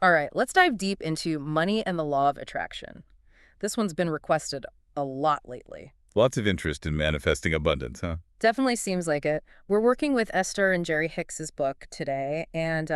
All right, let's dive deep into money and the law of attraction. This one's been requested a lot lately. Lots of interest in manifesting abundance, huh? Definitely seems like it. We're working with Esther and Jerry Hicks's book today, and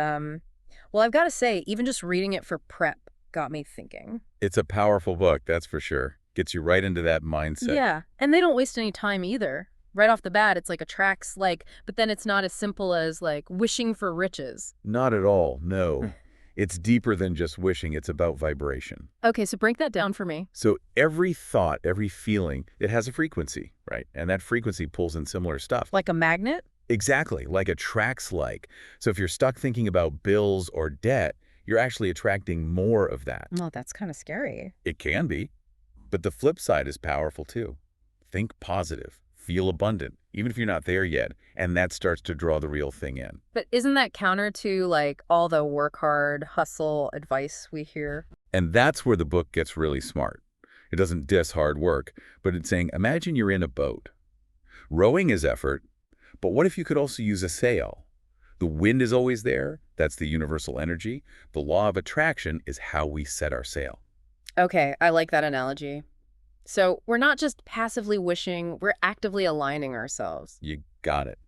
well, I've got to say, even just reading it for prep got me thinking. It's a powerful book, that's for sure. Gets you right into that mindset. Yeah, and they don't waste any time either. Right off the bat, it's like attracts like, but then it's not as simple as like wishing for riches. Not at all, no. It's deeper than just wishing, it's about vibration. Okay, so break that down for me. So every thought, every feeling, it has a frequency, right? And that frequency pulls in similar stuff. Like a magnet? Exactly, like attracts like. So if you're stuck thinking about bills or debt, you're actually attracting more of that. Oh, that's kind of scary. It can be. But the flip side is powerful too. Think positive, feel abundant, even if you're not there yet, and that starts to draw the real thing in. But isn't that counter to like all the work hard, hustle advice we hear? And that's where the book gets really smart. It doesn't diss hard work, but it's saying, imagine you're in a boat. Rowing is effort, but what if you could also use a sail? The wind is always there. That's the universal energy. The law of attraction is how we set our sail. Okay, I like that analogy. So we're not just passively wishing, we're actively aligning ourselves. You got it.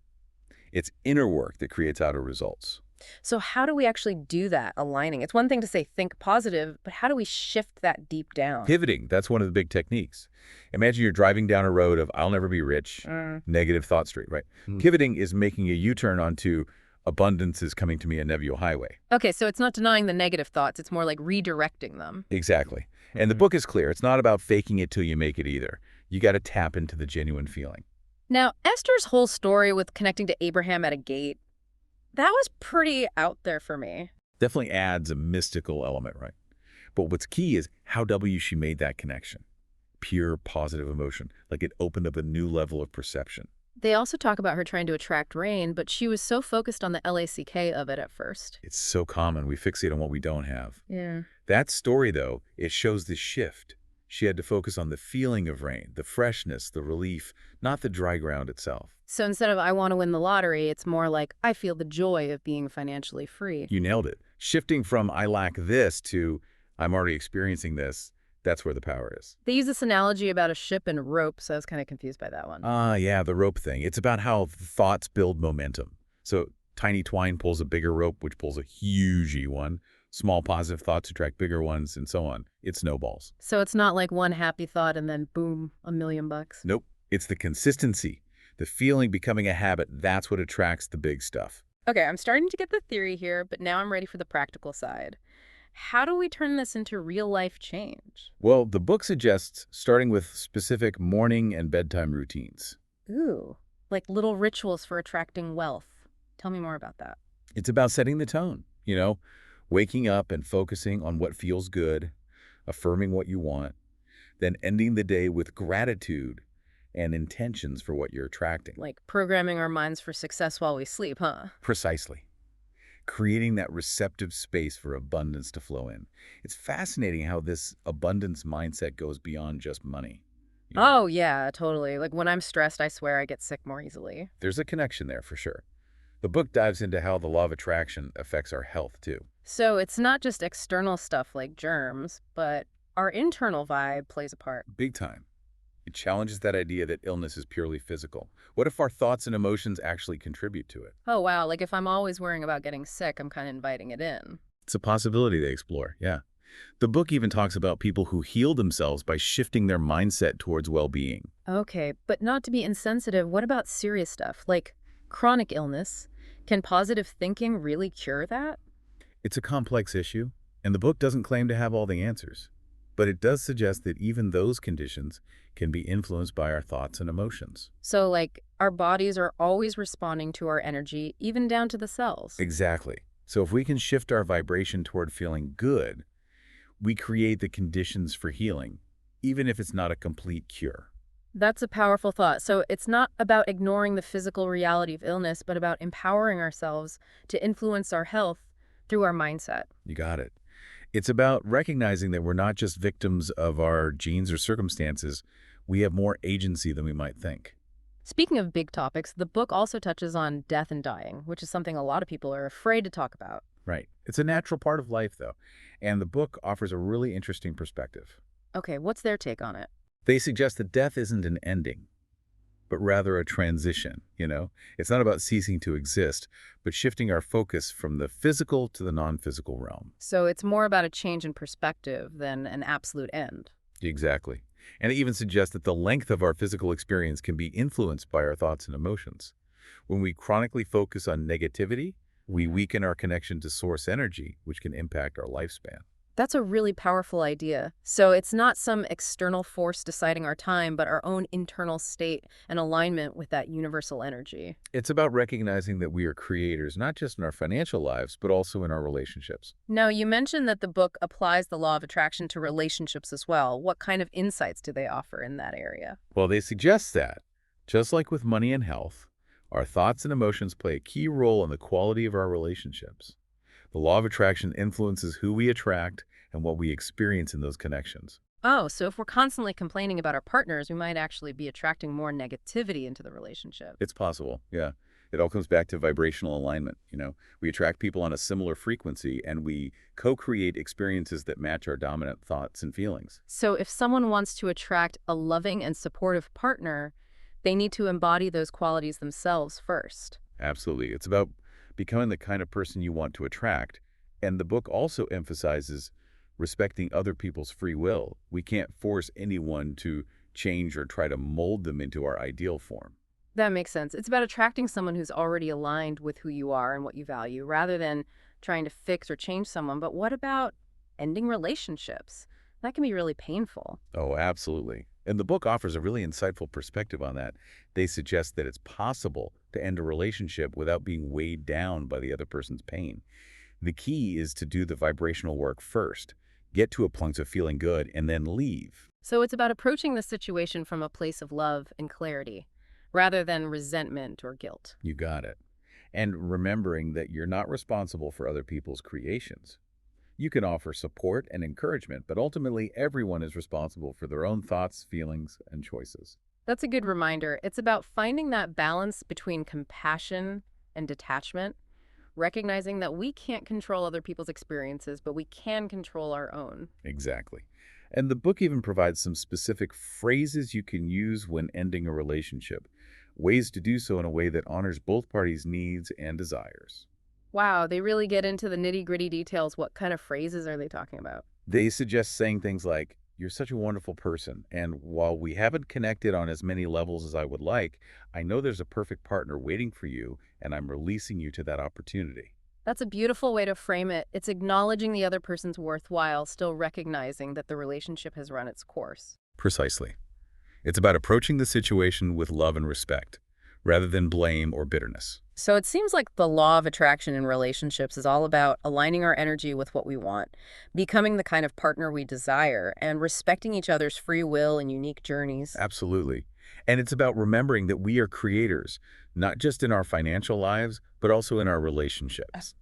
It's inner work that creates outer results. So how do we actually do that, aligning? It's one thing to say think positive, but how do we shift that deep down? Pivoting, that's one of the big techniques. Imagine you're driving down a road of I'll never be rich, negative thought street, right? Pivoting is making a U-turn onto abundance is coming to me a Nebula highway. Okay, so it's not denying the negative thoughts, it's more like redirecting them. Exactly. And the book is clear. It's not about faking it till you make it either. You got to tap into the genuine feeling. Now, Esther's whole story with connecting to Abraham at a gate, that was pretty out there for me. Definitely adds a mystical element, right? But what's key is how she made that connection. Pure positive emotion, like it opened up a new level of perception. They also talk about her trying to attract rain, but she was so focused on the LACK of it at first. It's so common. We fixate on what we don't have. Yeah. That story, though, it shows the shift. She had to focus on the feeling of rain, the freshness, the relief, not the dry ground itself. So instead of I want to win the lottery, it's more like I feel the joy of being financially free. You nailed it. Shifting from I lack this to I'm already experiencing this, that's where the power is. They use this analogy about a ship and rope, so I was kind of confused by that one. Yeah, the rope thing. It's about how thoughts build momentum. So tiny twine pulls a bigger rope, which pulls a huge one. Small positive thoughts attract bigger ones, and so on. It snowballs. So it's not like one happy thought and then boom, $1,000,000. Nope. It's the consistency. The feeling becoming a habit, that's what attracts the big stuff. Okay, I'm starting to get the theory here, but now I'm ready for the practical side. How do we turn this into real-life change? Well, the book suggests starting with specific morning and bedtime routines. Ooh, like little rituals for attracting wealth. Tell me more about that. It's about setting the tone, waking up and focusing on what feels good, affirming what you want, then ending the day with gratitude and intentions for what you're attracting. Like programming our minds for success while we sleep, huh? Precisely. Creating that receptive space for abundance to flow in. It's fascinating how this abundance mindset goes beyond just money. Oh, yeah, totally. Like when I'm stressed, I swear I get sick more easily. There's a connection there for sure. The book dives into how the law of attraction affects our health too. So it's not just external stuff like germs, but our internal vibe plays a part. Big time. It challenges that idea that illness is purely physical. What if our thoughts and emotions actually contribute to it? Oh, wow. Like if I'm always worrying about getting sick, I'm kind of inviting it in. It's a possibility they explore, yeah. The book even talks about people who heal themselves by shifting their mindset towards well-being. Okay, but not to be insensitive, what about serious stuff like chronic illness? Can positive thinking really cure that? It's a complex issue, and the book doesn't claim to have all the answers. But it does suggest that even those conditions can be influenced by our thoughts and emotions. So, like, our bodies are always responding to our energy, even down to the cells. Exactly. So if we can shift our vibration toward feeling good, we create the conditions for healing, even if it's not a complete cure. That's a powerful thought. So it's not about ignoring the physical reality of illness, but about empowering ourselves to influence our health through our mindset. You got it. It's about recognizing that we're not just victims of our genes or circumstances. We have more agency than we might think. Speaking of big topics, the book also touches on death and dying, which is something a lot of people are afraid to talk about. Right. It's a natural part of life, though. And the book offers a really interesting perspective. Okay, what's their take on it? They suggest that death isn't an ending, but rather a transition. It's not about ceasing to exist, but shifting our focus from the physical to the non-physical realm. So it's more about a change in perspective than an absolute end. Exactly. And it even suggests that the length of our physical experience can be influenced by our thoughts and emotions. When we chronically focus on negativity, we weaken our connection to source energy, which can impact our lifespan. That's a really powerful idea. So it's not some external force deciding our time, but our own internal state and alignment with that universal energy. It's about recognizing that we are creators, not just in our financial lives, but also in our relationships. Now, you mentioned that the book applies the law of attraction to relationships as well. What kind of insights do they offer in that area? Well, they suggest that, just like with money and health, our thoughts and emotions play a key role in the quality of our relationships. The law of attraction influences who we attract and what we experience in those connections. Oh, so if we're constantly complaining about our partners, we might actually be attracting more negativity into the relationship. It's possible, yeah. It all comes back to vibrational alignment. We attract people on a similar frequency and we co-create experiences that match our dominant thoughts and feelings. So if someone wants to attract a loving and supportive partner, they need to embody those qualities themselves first. Absolutely. It's about becoming the kind of person you want to attract. And the book also emphasizes respecting other people's free will. We can't force anyone to change or try to mold them into our ideal form. That makes sense. It's about attracting someone who's already aligned with who you are and what you value, rather than trying to fix or change someone. But what about ending relationships? That can be really painful. Oh, absolutely. And the book offers a really insightful perspective on that. They suggest that it's possible to end a relationship without being weighed down by the other person's pain. The key is to do the vibrational work first, get to a point of feeling good, and then leave. So it's about approaching the situation from a place of love and clarity, rather than resentment or guilt. You got it. And remembering that you're not responsible for other people's creations. You can offer support and encouragement, but ultimately everyone is responsible for their own thoughts, feelings, and choices. That's a good reminder. It's about finding that balance between compassion and detachment, recognizing that we can't control other people's experiences, but we can control our own. Exactly. And the book even provides some specific phrases you can use when ending a relationship, ways to do so in a way that honors both parties' needs and desires. Wow, they really get into the nitty-gritty details. What kind of phrases are they talking about? They suggest saying things like, "You're such a wonderful person, and while we haven't connected on as many levels as I would like, I know there's a perfect partner waiting for you, and I'm releasing you to that opportunity." That's a beautiful way to frame it. It's acknowledging the other person's worth while still recognizing that the relationship has run its course. Precisely. It's about approaching the situation with love and respect, rather than blame or bitterness. So it seems like the law of attraction in relationships is all about aligning our energy with what we want, becoming the kind of partner we desire, and respecting each other's free will and unique journeys. Absolutely. And it's about remembering that we are creators, not just in our financial lives, but also in our relationships.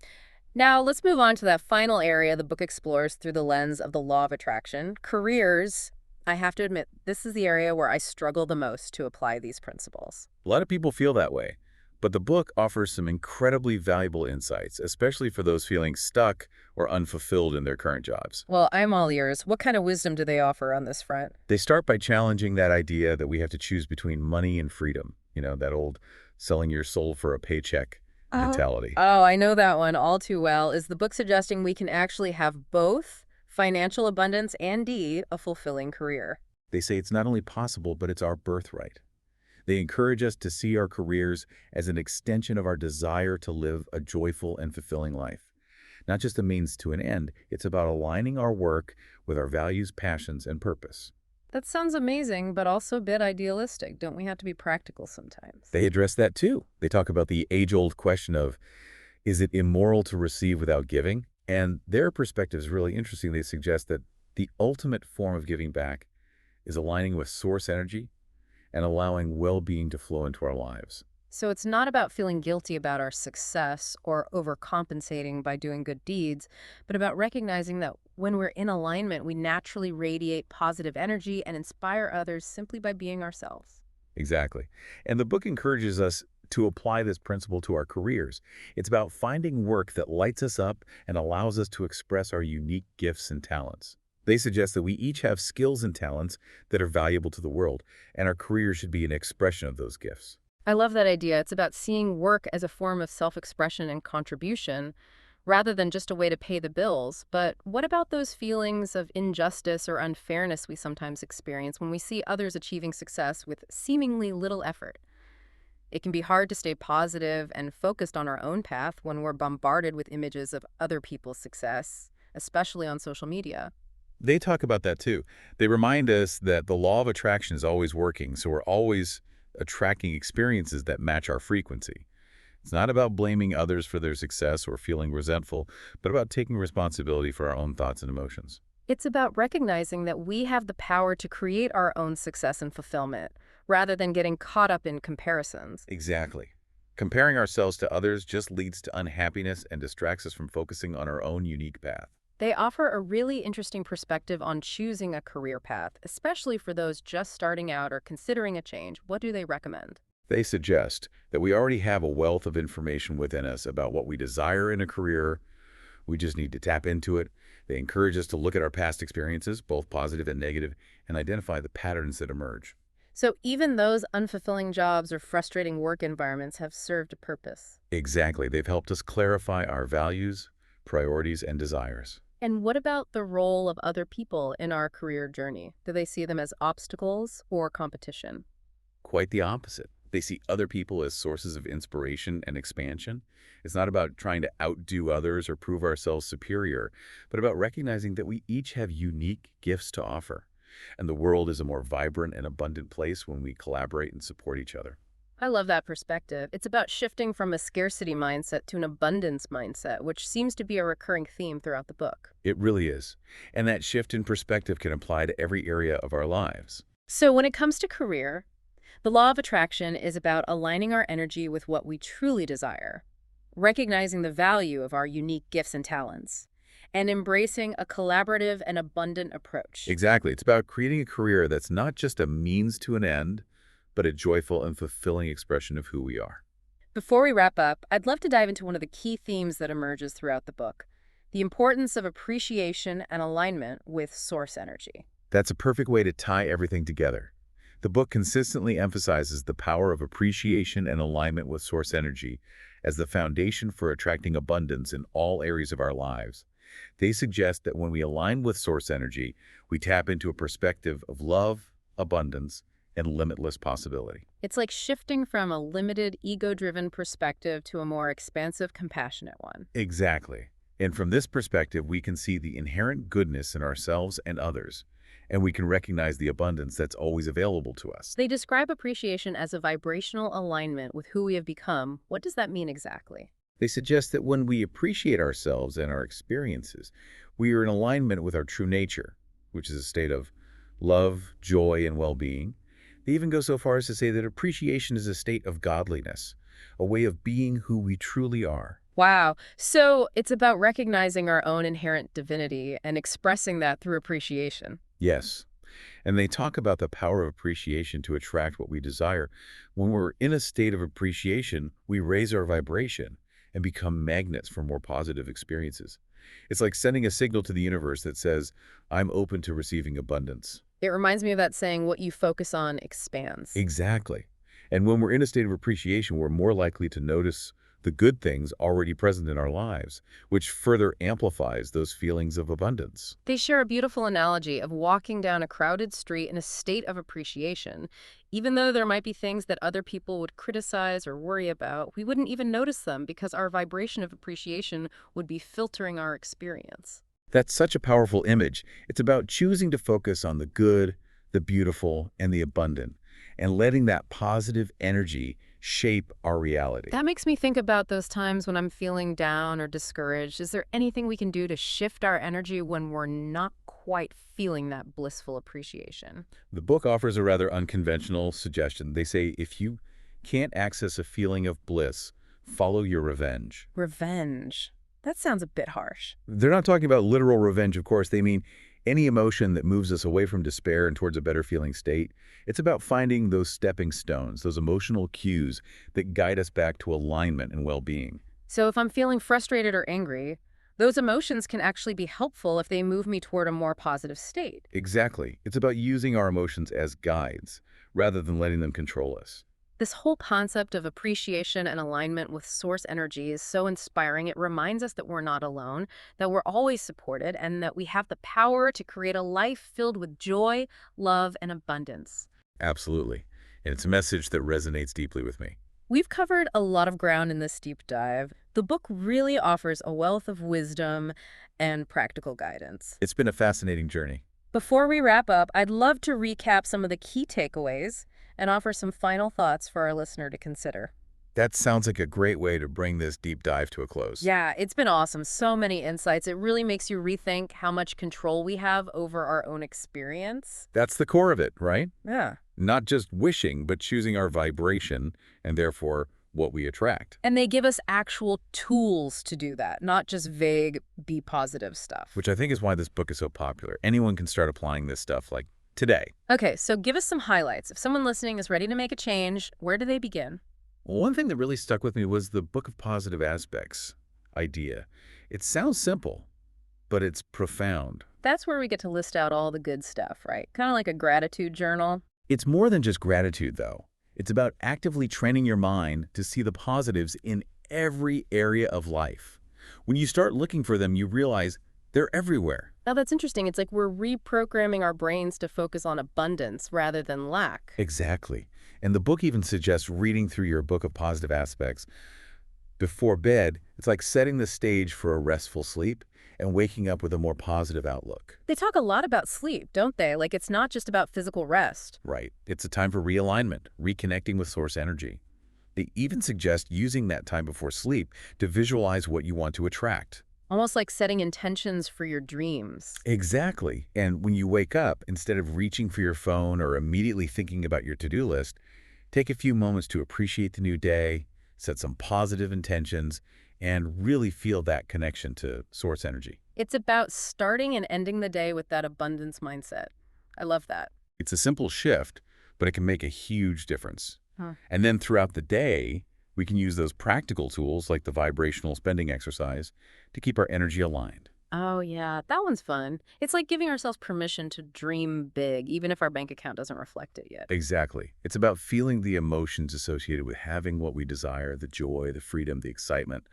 Now, let's move on to that final area the book explores through the lens of the law of attraction careers. I have to admit, this is the area where I struggle the most to apply these principles. A lot of people feel that way, but the book offers some incredibly valuable insights, especially for those feeling stuck or unfulfilled in their current jobs. Well, I'm all ears. What kind of wisdom do they offer on this front? They start by challenging that idea that we have to choose between money and freedom, that old selling your soul for a paycheck mentality. Oh, I know that one all too well. Is the book suggesting we can actually have both financial abundance and indeed a fulfilling career? They say it's not only possible, but it's our birthright. They encourage us to see our careers as an extension of our desire to live a joyful and fulfilling life. Not just a means to an end, it's about aligning our work with our values, passions, and purpose. That sounds amazing, but also a bit idealistic. Don't we have to be practical sometimes? They address that too. They talk about the age-old question of, is it immoral to receive without giving? And their perspective is really interesting. They suggest that the ultimate form of giving back is aligning with source energy and allowing well-being to flow into our lives. So it's not about feeling guilty about our success or overcompensating by doing good deeds, but about recognizing that when we're in alignment, we naturally radiate positive energy and inspire others simply by being ourselves. Exactly. And the book encourages us to apply this principle to our careers. It's about finding work that lights us up and allows us to express our unique gifts and talents. They suggest that we each have skills and talents that are valuable to the world, and our career should be an expression of those gifts. I love that idea. It's about seeing work as a form of self-expression and contribution rather than just a way to pay the bills. But what about those feelings of injustice or unfairness we sometimes experience when we see others achieving success with seemingly little effort? It can be hard to stay positive and focused on our own path when we're bombarded with images of other people's success, especially on social media. They talk about that too. They remind us that the law of attraction is always working, so we're always attracting experiences that match our frequency. It's not about blaming others for their success or feeling resentful, but about taking responsibility for our own thoughts and emotions. It's about recognizing that we have the power to create our own success and fulfillment, rather than getting caught up in comparisons. Exactly. Comparing ourselves to others just leads to unhappiness and distracts us from focusing on our own unique path. They offer a really interesting perspective on choosing a career path, especially for those just starting out or considering a change. What do they recommend? They suggest that we already have a wealth of information within us about what we desire in a career. We just need to tap into it. They encourage us to look at our past experiences, both positive and negative, and identify the patterns that emerge. So even those unfulfilling jobs or frustrating work environments have served a purpose. Exactly. They've helped us clarify our values, priorities, and desires. And what about the role of other people in our career journey? Do they see them as obstacles or competition? Quite the opposite. They see other people as sources of inspiration and expansion. It's not about trying to outdo others or prove ourselves superior, but about recognizing that we each have unique gifts to offer. And the world is a more vibrant and abundant place when we collaborate and support each other. I love that perspective. It's about shifting from a scarcity mindset to an abundance mindset, which seems to be a recurring theme throughout the book. It really is. And that shift in perspective can apply to every area of our lives. So when it comes to career, the law of attraction is about aligning our energy with what we truly desire, recognizing the value of our unique gifts and talents, and embracing a collaborative and abundant approach. Exactly. It's about creating a career that's not just a means to an end, but a joyful and fulfilling expression of who we are. Before we wrap up, I'd love to dive into one of the key themes that emerges throughout the book, the importance of appreciation and alignment with source energy. That's a perfect way to tie everything together. The book consistently emphasizes the power of appreciation and alignment with source energy as the foundation for attracting abundance in all areas of our lives. They suggest that when we align with source energy, we tap into a perspective of love, abundance, and limitless possibility. It's like shifting from a limited, ego-driven perspective to a more expansive, compassionate one. Exactly. And from this perspective, we can see the inherent goodness in ourselves and others, and we can recognize the abundance that's always available to us. They describe appreciation as a vibrational alignment with who we have become. What does that mean exactly? They suggest that when we appreciate ourselves and our experiences, we are in alignment with our true nature, which is a state of love, joy, and well-being. They even go so far as to say that appreciation is a state of godliness, a way of being who we truly are. Wow. So it's about recognizing our own inherent divinity and expressing that through appreciation. Yes. And they talk about the power of appreciation to attract what we desire. When we're in a state of appreciation, we raise our vibration and become magnets for more positive experiences. It's like sending a signal to the universe that says, I'm open to receiving abundance. It reminds me of that saying, what you focus on expands. Exactly. And when we're in a state of appreciation, we're more likely to notice the good things already present in our lives, which further amplifies those feelings of abundance. They share a beautiful analogy of walking down a crowded street in a state of appreciation. Even though there might be things that other people would criticize or worry about, we wouldn't even notice them because our vibration of appreciation would be filtering our experience. That's such a powerful image. It's about choosing to focus on the good, the beautiful, and the abundant, and letting that positive energy shape our reality. That makes me think about those times when I'm feeling down or discouraged. Is there anything we can do to shift our energy when we're not quite feeling that blissful appreciation? The book offers a rather unconventional suggestion. They say if you can't access a feeling of bliss, follow your revenge. Revenge. That sounds a bit harsh. They're not talking about literal revenge, of course. They mean Any emotion that moves us away from despair and towards a better feeling state, it's about finding those stepping stones, those emotional cues that guide us back to alignment and well-being. So if I'm feeling frustrated or angry, those emotions can actually be helpful if they move me toward a more positive state. Exactly. It's about using our emotions as guides rather than letting them control us. This whole concept of appreciation and alignment with source energy is so inspiring. It reminds us that we're not alone, that we're always supported, and that we have the power to create a life filled with joy, love, and abundance. Absolutely. And it's a message that resonates deeply with me. We've covered a lot of ground in this deep dive. The book really offers a wealth of wisdom and practical guidance. It's been a fascinating journey. Before we wrap up, I'd love to recap some of the key takeaways and offer some final thoughts for our listener to consider. That sounds like a great way to bring this deep dive to a close. Yeah, it's been awesome. So many insights. It really makes you rethink how much control we have over our own experience. That's the core of it, right? Yeah. Not just wishing, but choosing our vibration and therefore what we attract. And they give us actual tools to do that, not just vague, be positive stuff. Which I think is why this book is so popular. Anyone can start applying this stuff like today. Okay, so give us some highlights. If someone listening is ready to make a change, where do they begin? One thing that really stuck with me was the Book of Positive Aspects idea. It sounds simple, but it's profound. That's where we get to list out all the good stuff, right? Kind of like a gratitude journal. It's more than just gratitude, though. It's about actively training your mind to see the positives in every area of life. When you start looking for them, you realize they're everywhere. Now that's interesting. It's like we're reprogramming our brains to focus on abundance rather than lack. Exactly. And the book even suggests reading through your Book of Positive Aspects before bed. It's like setting the stage for a restful sleep and waking up with a more positive outlook. They talk a lot about sleep, don't they? Like it's not just about physical rest. Right. It's a time for realignment, reconnecting with source energy. They even suggest using that time before sleep to visualize what you want to attract. Almost like setting intentions for your dreams. Exactly. And when you wake up, instead of reaching for your phone or immediately thinking about your to-do list, take a few moments to appreciate the new day, set some positive intentions, and really feel that connection to source energy. It's about starting and ending the day with that abundance mindset. I love that. It's a simple shift, but it can make a huge difference. Huh. And then throughout the day, we can use those practical tools like the vibrational spending exercise to keep our energy aligned. Oh, yeah, that one's fun. It's like giving ourselves permission to dream big, even if our bank account doesn't reflect it yet. Exactly. It's about feeling the emotions associated with having what we desire, the joy, the freedom, the excitement.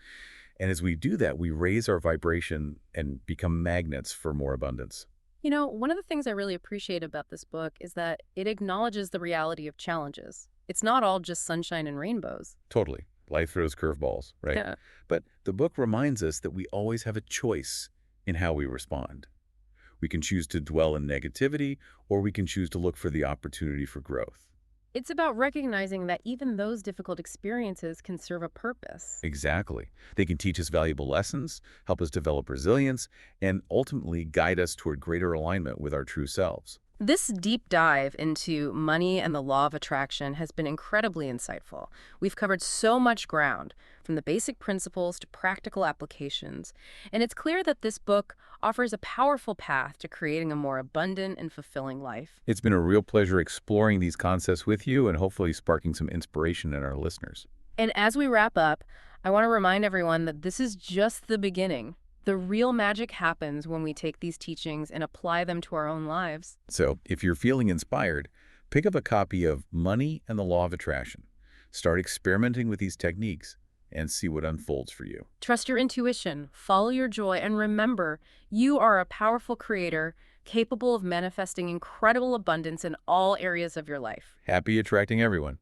And as we do that, we raise our vibration and become magnets for more abundance. You know, one of the things I really appreciate about this book is that it acknowledges the reality of challenges. It's not all just sunshine and rainbows. Totally. Life throws curveballs, right? Yeah. But the book reminds us that we always have a choice in how we respond. We can choose to dwell in negativity, or we can choose to look for the opportunity for growth. It's about recognizing that even those difficult experiences can serve a purpose. Exactly. They can teach us valuable lessons, help us develop resilience, and ultimately guide us toward greater alignment with our true selves. This deep dive into money and the law of attraction has been incredibly insightful. We've covered so much ground, from the basic principles to practical applications, and it's clear that this book offers a powerful path to creating a more abundant and fulfilling life. It's been a real pleasure exploring these concepts with you and hopefully sparking some inspiration in our listeners. And as we wrap up, I want to remind everyone that this is just the beginning. The real magic happens when we take these teachings and apply them to our own lives. So, if you're feeling inspired, pick up a copy of Money and the Law of Attraction. Start experimenting with these techniques and see what unfolds for you. Trust your intuition, follow your joy, and remember, you are a powerful creator capable of manifesting incredible abundance in all areas of your life. Happy attracting everyone.